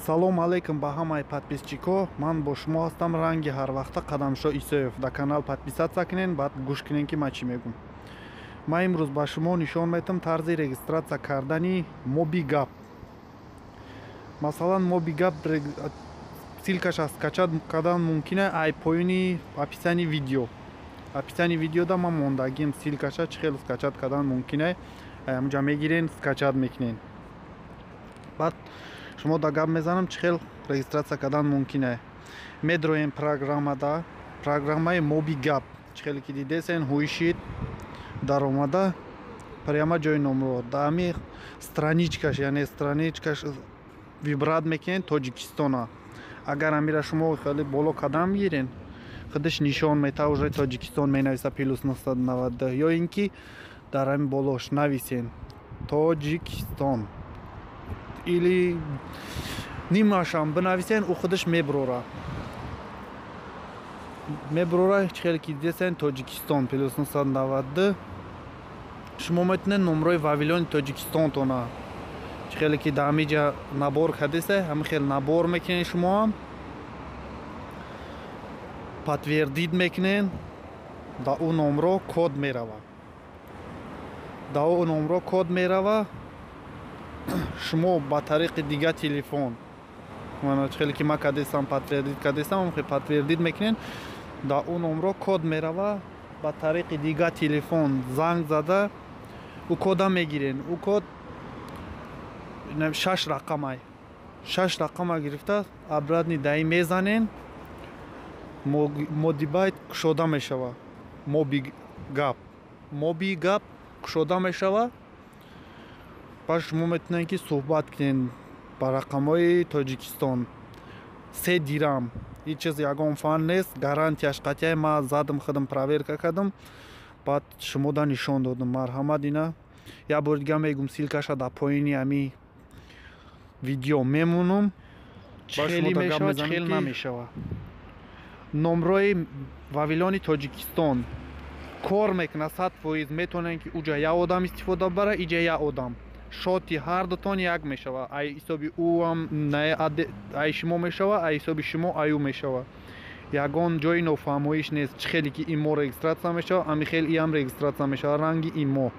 Салом алейкум ба ҳамаи подписчико. Ман бо шумо ҳастам ранги ҳар вақта Қадамшо Исоев. Да канал подписатсия кинен, баъд гӯш кинен ки ман чӣ мегӯм. Ман имрӯз ба шумо нишон медиҳам тарзи регистратсия кардани MobiGap. Масалан MobiGap силкаша скачат кардан мумкин аст ай поини описани видео. Описани видеода ман мондагим силкаша чӣ хел скачат кардан мумкин аст. Амҷа мегирен, скачат мекунен. Баъд шумо да гап мезанам чӣ хел регистратсия кардан мумкин аст. Медроем программада, программаи MobiGap чӣ хеле ки дидесен ҳуишид дар омада прямо ҷои номро дами страничкаш, яъне страничкаш вибрат мекунен Тоҷикистона. Агар амира шумо хеле боло кадам гирен, худаш нишон мета уже Тоҷикистон менависа плюс 990 ё ин ки дар ҳамин болош нависен Тоҷикистон или нимашам бинависен, у худаш меброра чӣ хеле ки дидесен Тоҷикистон плюс 990. шумо метавонед номрои Вавилони Тоҷикистонтона чӣ хеле ки дар ҳаминҷа набор кардесе, ҳамин хел набор мекунед, шумо подтвердид мекунед, да у номро код мерава. Шумо ба тариқи дига телефон чӣ хеле ки ман кардесам подтвердид кардесам, подтвердид мекунед, да у номро код мерава. Ба тариқи дига телефон занг зада у кода мегирен. У код 6 рақама гирифта обратни даи мезанен, модибайт кушода мешава. MobiGap кушода мешава. Баъд шумо метавонед ки суҳбат кунед ба рақамҳои Тоҷикистон. 3 дирам ҳеҷ чиз ягон фан нест, гарантияш қатъия. ман задам худам проверка кардам, баъд шумода нишон додам. марҳамат. Ина як бори дига мегӯм, силкаша дар поини ҳами видео мемонам. чӣ хели мешава, чӣ хел намешава. номрои Вавилони Тоҷикистон кор мекунад 100%. метавонен ки уҷа як одам истифода бара, иҷа як одам. шоти ҳар дутон як мешава. ай ҳисоби уам ай шумо мешава, ай ҳисоби шумо ай ӯ мешава. ягон ҷои нофаҳмоиш нест. чӣ хеле ки имо регистратсия мешава, ҳамин хел иам регистратсия мешава. ранги имо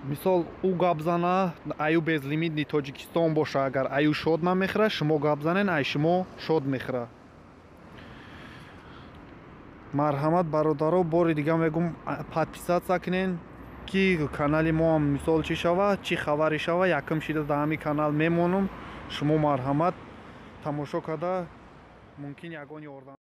мисол ӯ гап зана, ай ӯ безлимитни Тоҷикистон боша. агар ай ӯ шод намехӯра, шумо гап занен, ай шумо шод мехӯра. марҳамат бародаро, бори дига мегӯм подписатсия кунен ки канали мо ҳам мисол чӣ шава, чӣ хабаре шава, якум шида дар ҳамин канал мемонам. шумо марҳамат тамошо карда мумкин ягон ёрдам